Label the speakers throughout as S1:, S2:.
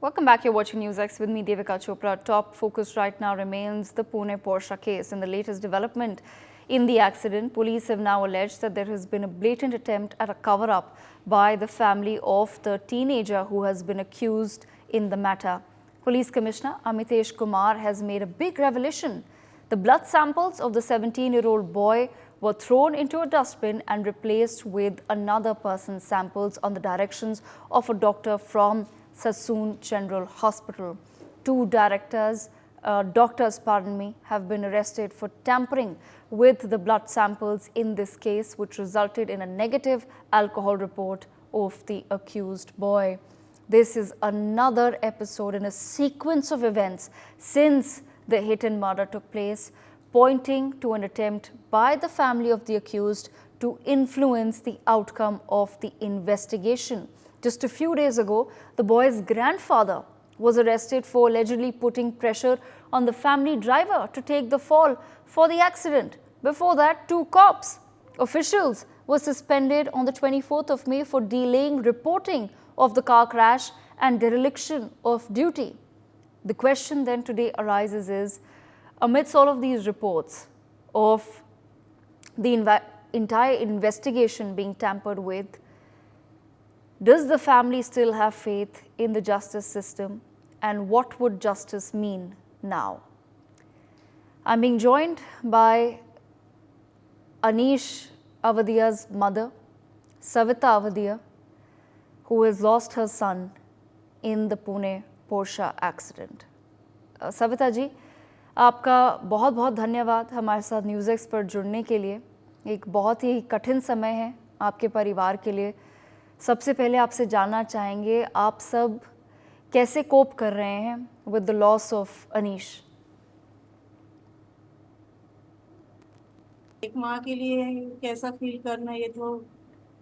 S1: Welcome back. You're watching NewsX with me, Devika Chopra. Top focus right now remains the Pune Porsche case. In the latest development in the accident, police have now alleged that there has been a blatant attempt at a cover-up by the family of the teenager who has been accused in the matter. Police Commissioner Amitesh Kumar has made a big revelation. The blood samples of the 17-year-old boy were thrown into a dustbin and replaced with another person's samples on the directions of a doctor from Sassoon General Hospital. Two doctors have been arrested for tampering with the blood samples in this case, which resulted in a negative alcohol report of the accused boy. This is another episode in a sequence of events since the hit and murder took place, pointing to an attempt by the family of the accused to influence the outcome of the investigation. Just a few days ago, the boy's grandfather was arrested for allegedly putting pressure on the family driver to take the fall for the accident. Before that, two cops officials were suspended on the 24th of May for delaying reporting of the car crash and dereliction of duty. The question then today arises is, amidst all of these reports of the entire investigation being tampered with, does the family still have faith in the justice system, and what would justice mean now? I'm being joined by Anish Avadia's mother, Savita Avadia, who has lost her son in the Pune Porsche accident. Savita जी, आपका बहुत बहुत धन्यवाद हमारे साथ news पर जुड़ने के लिए। एक बहुत ही कठिन समय है आपके परिवार के लिए। सबसे पहले आपसे जानना चाहेंगे, आप सब कैसे कोप कर रहे हैं with the loss of Anish?
S2: एक माँ के लिए कैसा फील करना, ये तो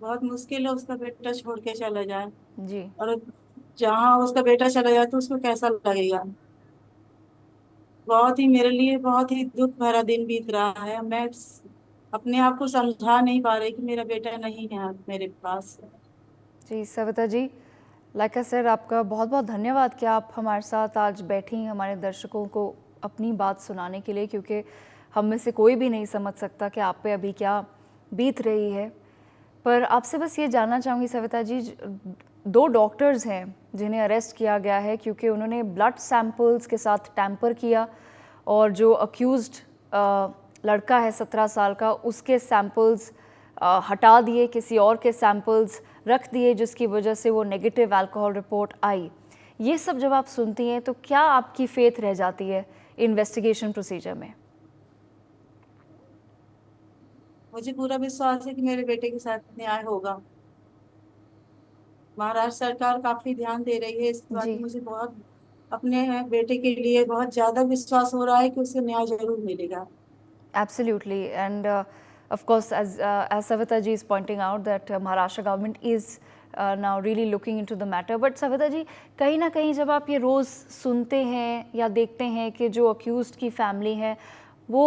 S2: बहुत मुश्किल है। उसका बेटा छोड़ के चला जाए
S1: जी,
S2: और जहाँ उसका बेटा चला जाए तो उसको कैसा लगेगा। बहुत ही मेरे लिए बहुत ही दुख भरा दिन बीत रहा है। मैं अपने आप को समझा नहीं पा रही कि मेरा बेटा नहीं है मेरे पास।
S1: जी Savita ji, like I said, आपका बहुत बहुत धन्यवाद कि आप हमारे साथ आज बैठी हैं हमारे दर्शकों को अपनी बात सुनाने के लिए, क्योंकि हम में से कोई भी नहीं समझ सकता कि आप पे अभी क्या बीत रही है। पर आपसे बस ये जानना चाहूँगी सविता जी, दो डॉक्टर्स हैं जिन्हें अरेस्ट किया गया है क्योंकि उन्होंने ब्लड सैंपल्स के साथ टैम्पर किया, और जो अक्यूज्ड लड़का है 17 साल का, उसके सैंपल्स हटा दिए, किसी और के सैंपल्स रख दिए, जिसकी वजह से वो नेगेटिव अल्कोहल रिपोर्ट आई। ये सब जब आप सुनती हैं तो क्या आपकी फेथ रह जाती है इन्वेस्टिगेशन प्रोसीजर में?
S2: मुझे पूरा विश्वास है कि मेरे बेटे के साथ न्याय होगा। महाराष्ट्र सरकार काफी ध्यान दे रही है इस बात
S1: जी,
S2: की। मुझे बहुत अपने बेटे के लिए बहुत ज्यादा विश्वास हो रहा है कि उसे न्याय जरूर मिलेगा।
S1: absolutely. And of course, as Savita ji is pointing out that Maharashtra government is now really looking into the matter. But Savita ji, कहीं ना कहीं जब आप ये रोज़ सुनते हैं या देखते हैं कि जो अक्यूज्ड की फैमिली है वो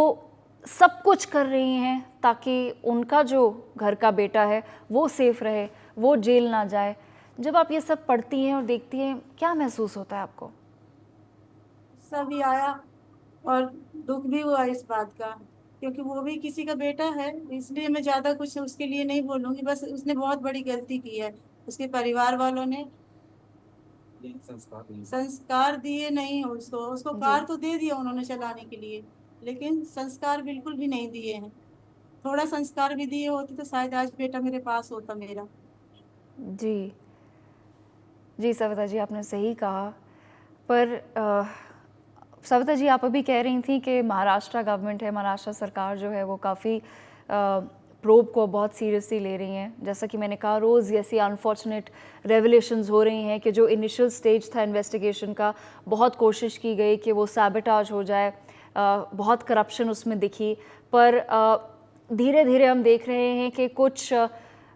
S1: सब कुछ कर रही हैं ताकि उनका जो घर का बेटा है वो सेफ रहे, वो जेल ना जाए, जब आप ये सब पढ़ती हैं और देखती हैं, क्या महसूस होता है आपको?
S2: सभी आया और दुख भी हुआ इस बात का, क्योंकि वो भी किसी का बेटा है। इसलिए मैं ज्यादा कुछ उसके लिए नहीं बोलूंगी। बस उसने बहुत बड़ी गलती की है। उसके परिवार वालों ने संस्कार दिए नहीं। उसको
S1: जी,
S2: कार तो दे दिया उन्होंने चलाने के लिए, लेकिन संस्कार बिल्कुल भी नहीं दिए हैं। थोड़ा संस्कार भी दिए होते तो शायद आज बेटा मेरे पास होता मेरा।
S1: जी, जी सविता जी, आपने सही कहा। पर सविता जी, आप अभी कह रही थी कि महाराष्ट्र गवर्नमेंट है, महाराष्ट्र सरकार जो है वो काफ़ी प्रोब को बहुत सीरियसली ले रही हैं। जैसा कि मैंने कहा, रोज़ ऐसी अनफॉर्चुनेट रेवलेशंस हो रही हैं कि जो इनिशियल स्टेज था इन्वेस्टिगेशन का, बहुत कोशिश की गई कि वो सैबोटाज हो जाए, बहुत करप्शन उसमें दिखी, पर धीरे धीरे हम देख रहे हैं कि कुछ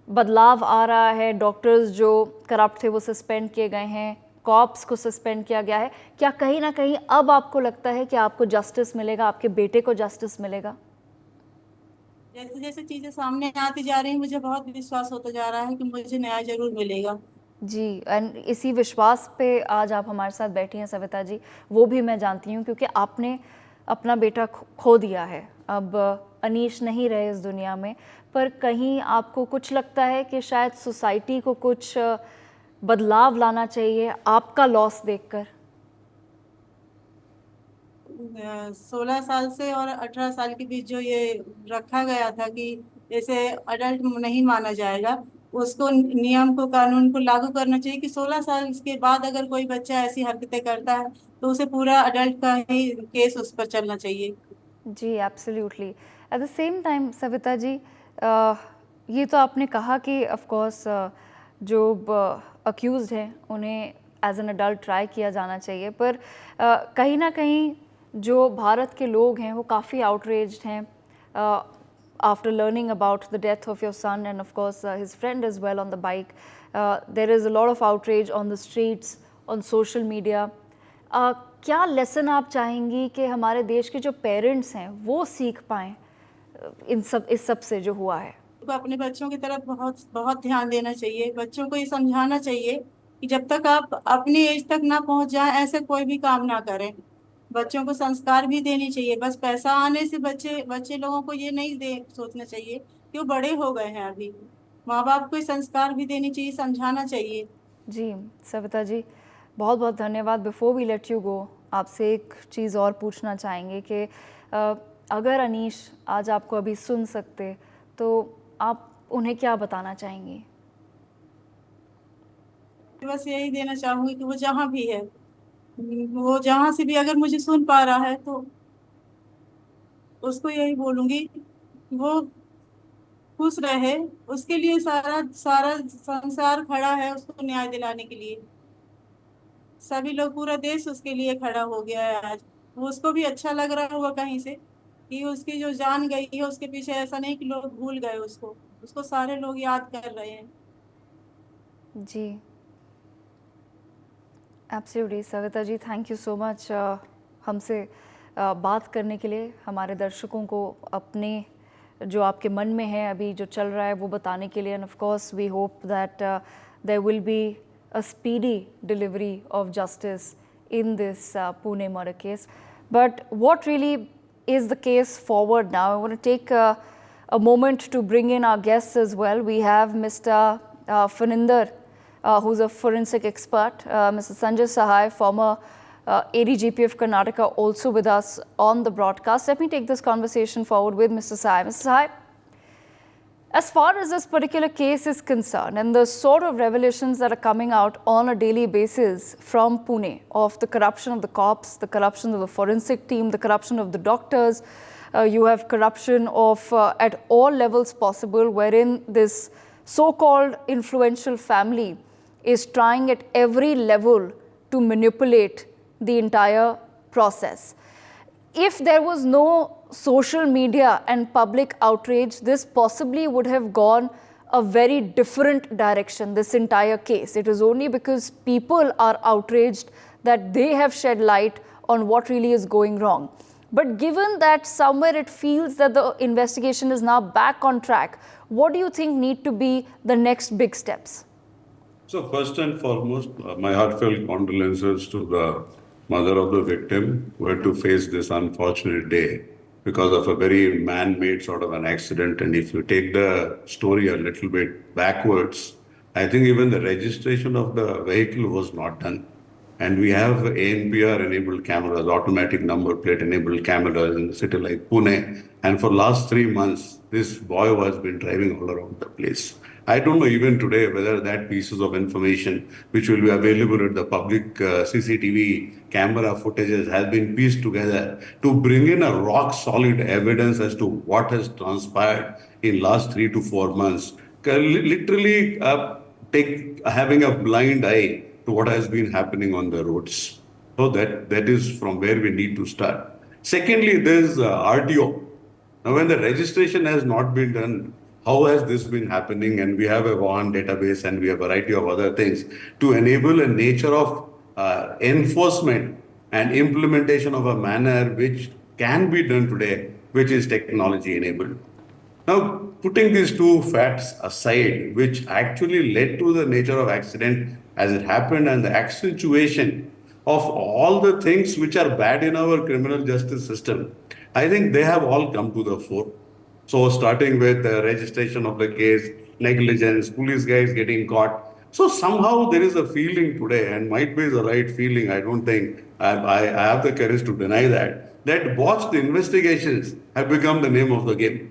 S1: बदलाव आ रहा है। डॉक्टर्स जो करप्ट थे वो सस्पेंड किए गए हैं, कॉप्स को सस्पेंड किया गया है। क्या कहीं ना कहीं अब आपको लगता है कि आपको जस्टिस मिलेगा, आपके बेटे को जस्टिस मिलेगा?
S2: जैसे जैसे चीजें सामने आती जा रही हैं, मुझे बहुत विश्वास होता जा रहा है कि मुझे न्याय जरूर मिलेगा।
S1: जी, एंड इसी विश्वास पे आज आप हमारे साथ बैठी हैं सविता जी, वो भी मैं जानती हूँ क्योंकि आपने अपना बेटा खो दिया है। अब अनीश नहीं रहे इस दुनिया में, पर कहीं आपको कुछ लगता है कि शायद सोसाइटी को कुछ बदलाव लाना चाहिए आपका लॉस देखकर?
S2: 16 साल से और 18 साल के बीच जो ये रखा गया था कि जैसे अडल्ट नहीं माना जाएगा, उसको नियम को कानून को लागू करना चाहिए कि 16 साल के बाद अगर कोई बच्चा ऐसी हरकतें करता है तो उसे पूरा अडल्ट का ही केस उस पर चलना चाहिए।
S1: जी, absolutely. At the same time Savita ji, अ, ये तो आपने कहा कि ऑफ कोर्स जो अक्यूज्ड हैं उन्हें एज एन अडल्ट ट्राई किया जाना चाहिए, पर कहीं ना कहीं जो भारत के लोग हैं वो काफ़ी आउटरेज्ड हैं after learning about the death of your son and of course his friend as well on the bike. There is a lot of outrage on the streets, on social media. क्या lesson आप चाहेंगी कि हमारे देश के जो parents हैं वो सीख पाएँ इस सब से जो हुआ है?
S2: को अपने बच्चों की तरफ बहुत बहुत ध्यान देना चाहिए। बच्चों को ये समझाना चाहिए कि जब तक आप अपनी एज तक ना पहुंच जाए ऐसे कोई भी काम ना करें। बच्चों को संस्कार भी देनी चाहिए। बस पैसा आने से बच्चे बच्चे लोगों को ये नहीं दे सोचना चाहिए कि वो बड़े हो गए हैं अभी। माँ बाप को ये संस्कार भी देनी चाहिए, समझाना चाहिए।
S1: जी, सविता जी, बहुत बहुत धन्यवाद। Before we let you go, आपसे एक चीज़ और पूछना चाहेंगे कि अगर अनीश आज आपको अभी सुन सकते तो आप उन्हें क्या बताना चाहेंगी?
S2: बस यही देना चाहूंगी कि वो जहाँ भी है, वो जहाँ से भी अगर मुझे सुन पा रहा है तो उसको यही बोलूंगी वो खुश रहे। उसके लिए सारा सारा संसार खड़ा है उसको न्याय दिलाने के लिए। सभी लोग, पूरा देश उसके लिए खड़ा हो गया है आज। वो उसको भी अच्छा लग रहा होगा कहीं से कि उसकी जो जान गई है उसके पीछे। ऐसा नहीं कि लोग भूल गए उसको, उसको सारे लोग याद कर रहे हैं।
S1: जी, absolutely Savita ji, thank you so much हमसे बात करने के लिए, हमारे दर्शकों को अपने जो आपके मन में है अभी जो चल रहा है वो बताने के लिए। And of course we hope that there will be a speedy delivery of justice in this Pune murder case. But what really is the case forward now? I want to take a moment to bring in our guests as well. We have Mr. Faninder, who's a forensic expert, Mr. Sanjay Sahai, former ADGP of Karnataka, also with us on the broadcast. Let me take this conversation forward with Mr. Sahai. Mr. Sahai, as far as this particular case is concerned and the sort of revelations that are coming out on a daily basis from Pune of the corruption of the cops, the corruption of the forensic team, the corruption of the doctors, you have corruption of at all levels possible, wherein this so-called influential family is trying at every level to manipulate the entire process. If there was no social media and public outrage, this possibly would have gone a very different direction, this entire case. It is only because people are outraged that they have shed light on what really is going wrong. But given that somewhere it feels that the investigation is now back on track, what do you think need to be the next big steps?
S3: So first and foremost, my heartfelt condolences to the mother of the victim who had to face this unfortunate day because of a very man-made sort of an accident. And if you take the story a little bit backwards, I think even the registration of the vehicle was not done. And we have ANPR enabled cameras, automatic number plate enabled cameras in the city like Pune. And for last 3 months, this boy has been driving all around the place. I don't know even today whether that pieces of information which will be available at the public CCTV camera footages has been pieced together to bring in a rock solid evidence as to what has transpired in last 3 to 4 months. Literally having a blind eye to what has been happening on the roads. So that is from where we need to start. Secondly, there's RTO. Now, when the registration has not been done, how has this been happening? And we have a WAN database and we have a variety of other things to enable a nature of enforcement and implementation of a manner which can be done today, which is technology enabled. Now, putting these two facts aside, which actually led to the nature of accident as it happened and the accentuation of all the things which are bad in our criminal justice system, I think they have all come to the fore. So, starting with the registration of the case, negligence, police guys getting caught. So, somehow there is a feeling today, and might be the right feeling. I don't think I have the courage to deny that botched investigations have become the name of the game.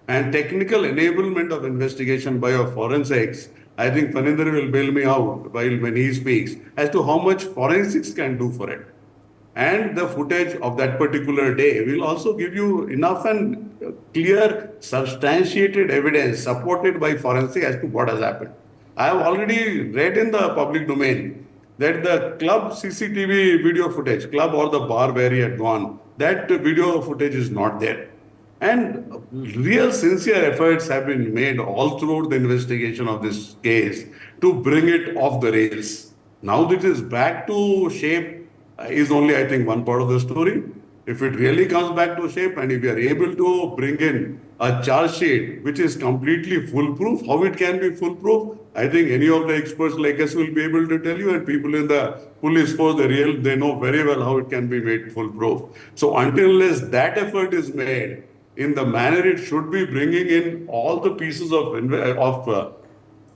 S3: And technical enablement of investigation by a forensics, I think Phanindra will bail me out while when he speaks as to how much forensics can do for it. And the footage of that particular day will also give you enough and clear, substantiated evidence supported by forensic as to what has happened. I have already read in the public domain that the club CCTV video footage, club or the bar where he had gone, that video footage is not there. And real sincere efforts have been made all throughout the investigation of this case to bring it off the rails. Now that it is back to shape is only, I think, one part of the story. If it really comes back to shape and if we are able to bring in a charge sheet which is completely foolproof, how it can be foolproof, I think any of the experts like us will be able to tell you, and people in the police force, they know very well how it can be made foolproof. So until unless that effort is made, in the manner it should be, bringing in all the pieces of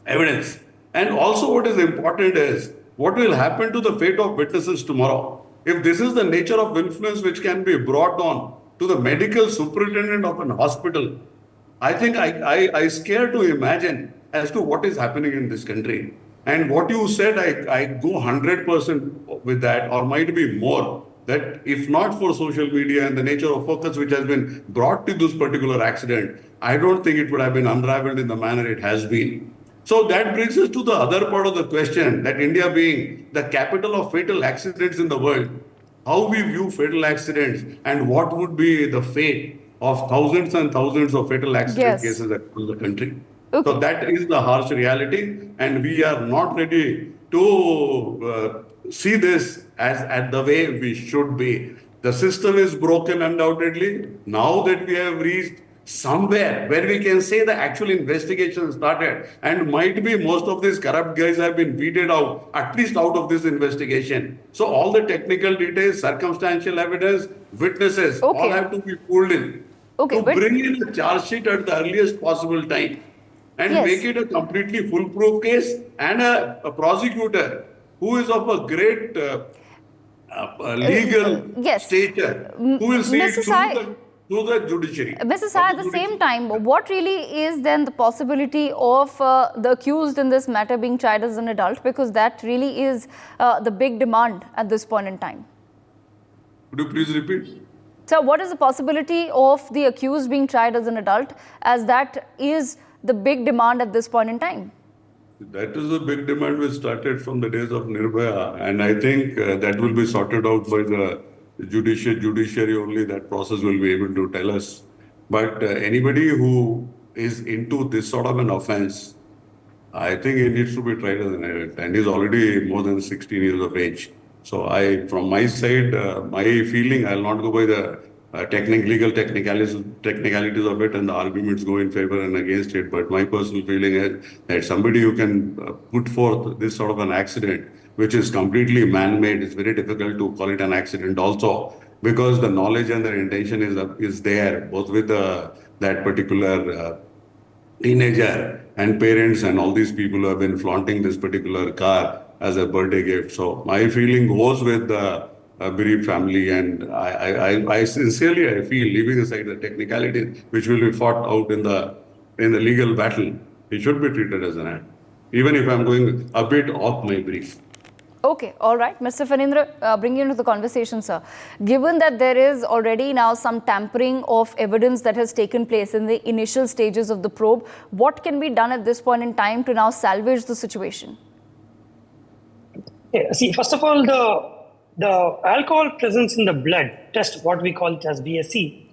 S3: evidence. And also, what is important is what will happen to the fate of witnesses tomorrow. If this is the nature of influence which can be brought on to the medical superintendent of an hospital, I think I scare to imagine as to what is happening in this country. And what you said, I go 100% with that, or might be more. That if not for social media and the nature of focus which has been brought to this particular accident, I don't think it would have been unraveled in the manner it has been. So that brings us to the other part of the question, that India being the capital of fatal accidents in the world, how we view fatal accidents and what would be the fate of thousands and thousands of fatal accident
S1: Yes.
S3: cases across the country.
S1: Okay.
S3: So that is the harsh reality, and we are not ready to see this as at the way we should be. The system is broken undoubtedly. Now that we have reached somewhere where we can say the actual investigation started, and might be most of these corrupt guys have been weeded out, at least out of this investigation. So all the technical details, circumstantial evidence, witnesses, all
S1: Okay.
S3: have to be pulled in
S1: Okay,
S3: to
S1: but-
S3: bring in a charge sheet at the earliest possible time and
S1: Yes.
S3: make it a completely foolproof case, and a prosecutor who is of a great legal
S1: yes.
S3: stature, who will see it
S1: Mr. Sai-
S3: through the judiciary.
S1: Mr. Sai, at the same time, what really is then the possibility of the accused in this matter being tried as an adult? Because that really is the big demand at this point in time.
S3: Could you please repeat?
S1: So what is the possibility of the accused being tried as an adult, as that is the big demand at this point in time?
S3: That is a big demand which started from the days of Nirbhaya, and I think that will be sorted out by the judiciary only. That process will be able to tell us. But anybody who is into this sort of an offense, I think he needs to be tried as an adult, and he's already more than 16 years of age. So from my side, my feeling, I'll not go by the legal technicalities of it and the arguments go in favor and against it. But my personal feeling is that somebody who can put forth this sort of an accident, which is completely man-made, it's very difficult to call it an accident also, because the knowledge and the intention is there, both with that particular teenager and parents and all these people who have been flaunting this particular car as a birthday gift. So my feeling goes with the bereaved family, and I sincerely I feel, leaving aside the technicalities which will be fought out in the legal battle, it should be treated as an act, even if I'm going a bit off my brief.
S1: Okay, all right. Mr. Phanindra, bring you into the conversation, sir. Given that there is already now some tampering of evidence that has taken place in the initial stages of the probe, what can be done at this point in time to now salvage the situation?
S4: Yeah, see, first of all, the alcohol presence in the blood test, what we call it as BSE.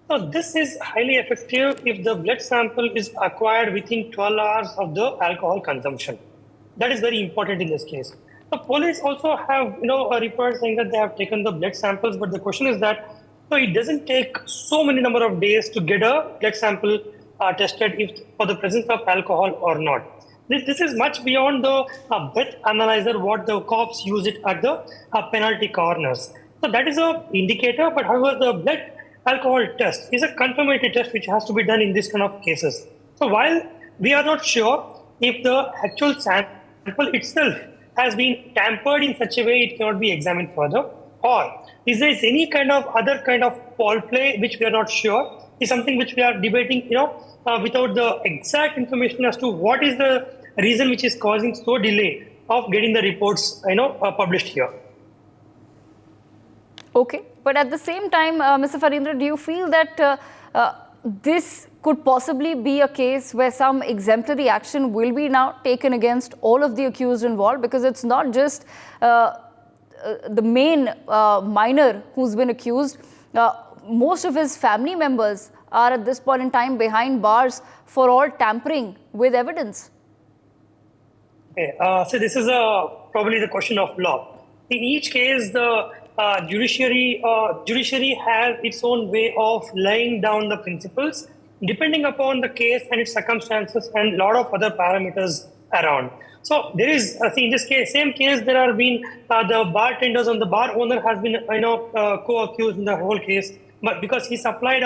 S4: So this is highly effective if the blood sample is acquired within 12 hours of the alcohol consumption. That is very important in this case. The police also have, a report saying that they have taken the blood samples, but the question is that it doesn't take so many number of days to get a blood sample tested if for the presence of alcohol or not. This is much beyond the breath analyzer, what the cops use it at the penalty corners. So that is a indicator, but however, the blood alcohol test is a confirmatory test which has to be done in this kind of cases. So while we are not sure if the actual sample itself has been tampered in such a way it cannot be examined further, or is there any kind of other kind of foul play which we are not sure, is something which we are debating, without the exact information as to what is the reason which is causing so delay of getting the reports, published here.
S1: Okay, but at the same time, Mr. Farindra, do you feel that this could possibly be a case where some exemplary action will be now taken against all of the accused involved? Because it's not just the main minor who's been accused. Most of his family members are at this point in time behind bars for all tampering with evidence.
S4: Okay, so this is probably the question of law. In each case, the judiciary has its own way of laying down the principles depending upon the case and its circumstances and a lot of other parameters around. So there is, in this case, same case, there have been the bartenders and the bar owner has been, co-accused in the whole case, but because he supplied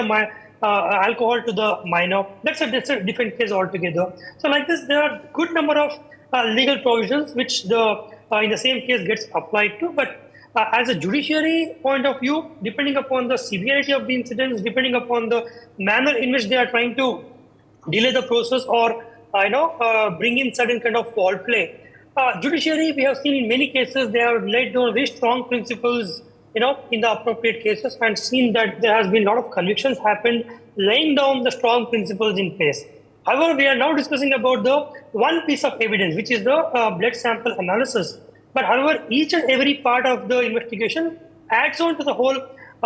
S4: alcohol to the minor, that's a different case altogether. So like this, there are good number of legal provisions which in the same case gets applied to, but as a judiciary point of view, depending upon the severity of the incidents, depending upon the manner in which they are trying to delay the process or bring in certain kind of foul play, judiciary, we have seen in many cases they have laid down very strong principles, in the appropriate cases, and seen that there has been a lot of convictions happened laying down the strong principles in place. However, we are now discussing about the one piece of evidence, which is the blood sample analysis. But however, each and every part of the investigation adds on to the whole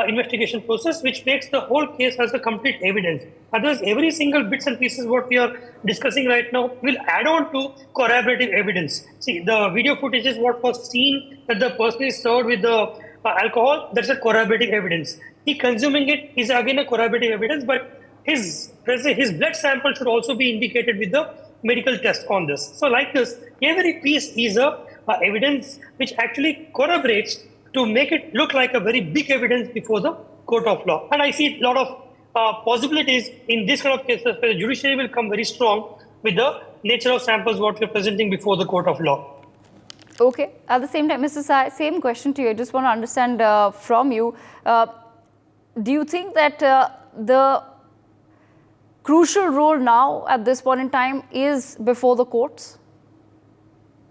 S4: investigation process, which makes the whole case as a complete evidence. Otherwise, every single bits and pieces what we are discussing right now will add on to corroborative evidence. See, the video footage is what was seen that the person is served with the alcohol. That's a corroborative evidence. He consuming it is again a corroborative evidence, but his blood sample should also be indicated with the medical test on this. So like this, every piece is a evidence which actually corroborates to make it look like a very big evidence before the court of law. And I see a lot of possibilities in this kind of cases where the judiciary will come very strong with the nature of samples what we're presenting before the court of law.
S1: Okay. At the same time, Mr. Sai, same question to you. I just want to understand from you. Do you think that the crucial role now at this point in time is before the courts?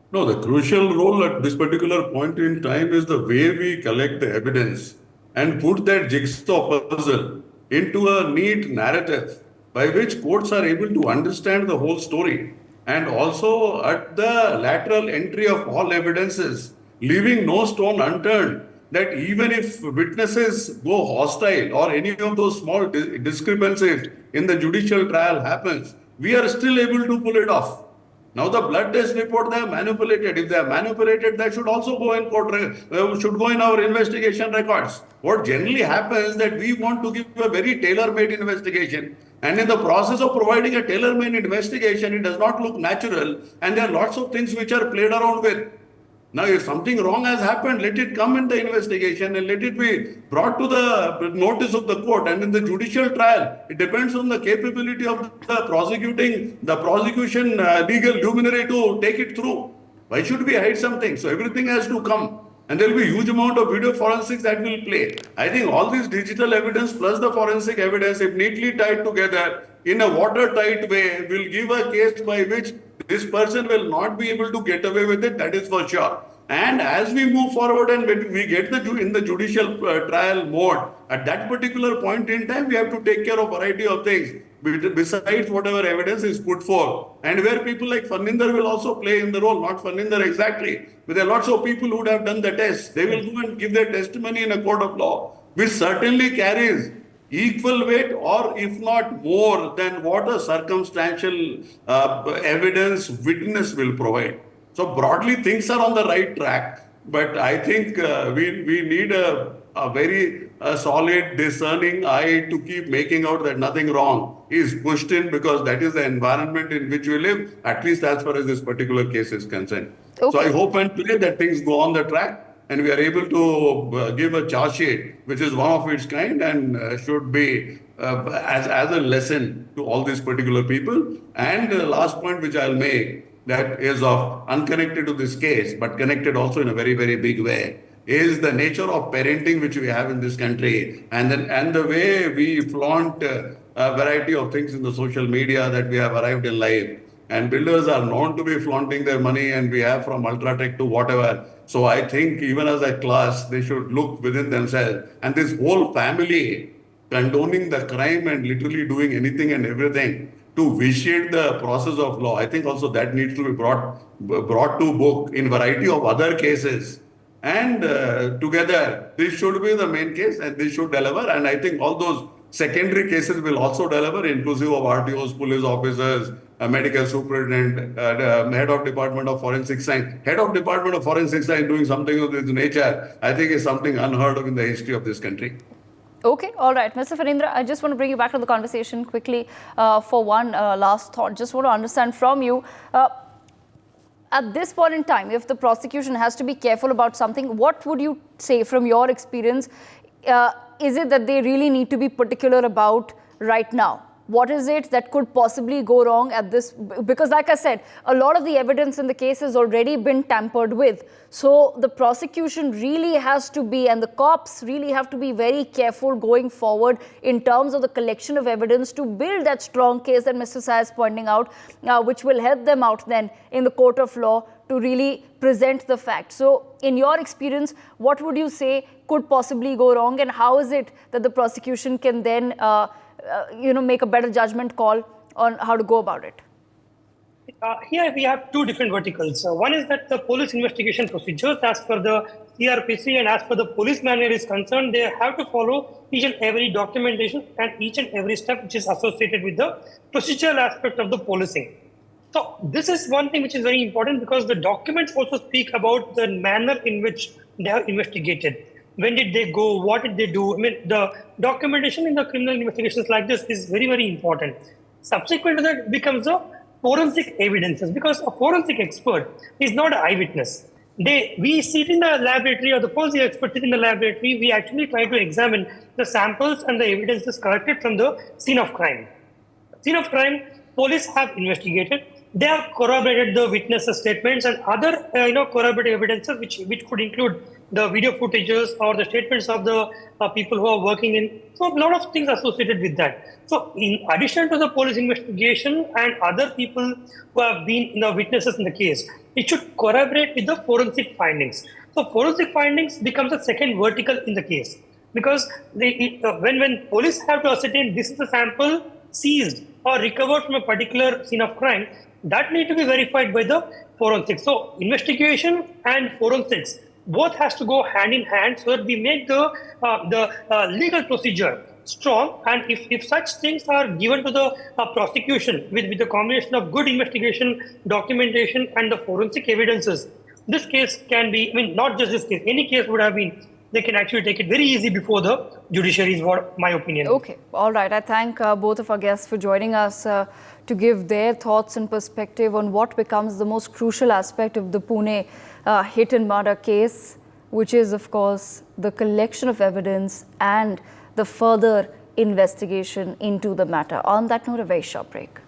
S3: No, the crucial role at this particular point in time is the way we collect the evidence and put that jigsaw puzzle into a neat narrative by which courts are able to understand the whole story, and also at the lateral entry of all evidences, leaving no stone unturned, that even if witnesses go hostile or any of those small discrepancies in the judicial trial happens, we are still able to pull it off. Now the blood test report they have manipulated. If they have manipulated, that should also go in court, should go in our investigation records. What generally happens is that we want to give a very tailor-made investigation, and in the process of providing a tailor-made investigation, it does not look natural, and there are lots of things which are played around with. Now, if something wrong has happened, let it come in the investigation and let it be brought to the notice of the court. And in the judicial trial, it depends on the capability of the prosecution legal luminary to take it through. Why should we hide something? So everything has to come. And there will be a huge amount of video forensics that will play. I think all this digital evidence plus the forensic evidence, if neatly tied together in a watertight way, will give a case by which this person will not be able to get away with it, that is for sure. And as we move forward and we get in the judicial trial mode, at that particular point in time, we have to take care of a variety of things besides whatever evidence is put forth. And where people like Farninder will also play in the role, not Farninder exactly, but there are lots of people who would have done the test. They will go and give their testimony in a court of law, which certainly carries equal weight or if not more than what a circumstantial evidence witness will provide. So broadly things are on the right track, but I think we need a very a solid, discerning eye to keep making out that nothing wrong is pushed in, because that is the environment in which we live, at least as far as this particular case is concerned. So
S1: Okay.
S3: I hope and pray that things go on the track and we are able to give a charge sheet which is one of its kind and should be as a lesson to all these particular people. And the last point which I'll make, that is of unconnected to this case, but connected also in a very, very big way, is the nature of parenting which we have in this country, and the way we flaunt a variety of things in the social media that we have arrived in life. And builders are known to be flaunting their money, and we have from Ultratech to whatever. So I think even as a class, they should look within themselves. And this whole family condoning the crime and literally doing anything and everything to vitiate the process of law, I think also that needs to be brought to book in variety of other cases. And together, this should be the main case and this should deliver. And I think all those secondary cases will also deliver, inclusive of RTOs, police officers, medical superintendent, head of Department of Forensic Science. Head of Department of Forensic Science doing something of this nature, I think is something unheard of in the history of this country.
S1: Okay, all right. Mr. Phanindra, I just want to bring you back to the conversation quickly for one last thought. Just want to understand from you, at this point in time, if the prosecution has to be careful about something, what would you say from your experience? Is it that they really need to be particular about right now? What is it that could possibly go wrong at this? Because like I said, a lot of the evidence in the case has already been tampered with. So the prosecution really has to be, and the cops really have to be very careful going forward in terms of the collection of evidence to build that strong case that Mr. Sai is pointing out, which will help them out then in the court of law to really present the facts. So in your experience, what would you say could possibly go wrong, and how is it that the prosecution can then make a better judgment call on how to go about it?
S4: Here we have two different verticals. One is that the police investigation procedures, as per the CRPC and as per the police manual is concerned, they have to follow each and every documentation and each and every step which is associated with the procedural aspect of the policing. So this is one thing which is very important, because the documents also speak about the manner in which they have investigated. When did they go? What did they do? I mean, the documentation in the criminal investigations like this is very, very important. Subsequent to that becomes the forensic evidences, because a forensic expert is not an eyewitness. We sit in the laboratory, or the forensic expert sit in the laboratory. We actually try to examine the samples and the evidences collected from the scene of crime. Scene of crime, police have investigated. They have corroborated the witnesses' statements and other corroborative evidences, which could include the video footages or the statements of the people who are working in. So a lot of things associated with that. So in addition to the police investigation and other people who have been the witnesses in the case, it should corroborate with the forensic findings. So forensic findings becomes a second vertical in the case, because when police have to ascertain this is the sample seized or recovered from a particular scene of crime, that need to be verified by the forensics. So investigation and forensics both has to go hand in hand, so that we make the legal procedure strong. And if such things are given to the prosecution with the combination of good investigation, documentation, and the forensic evidences, this case can be, I mean, not just this case, any case would have been, they can actually take it very easy before the judiciary is what my opinion is.
S1: Okay, all right. I thank both of our guests for joining us to give their thoughts and perspective on what becomes the most crucial aspect of the Pune hit and murder case, which is, of course, the collection of evidence and the further investigation into the matter. On that note, a very short break.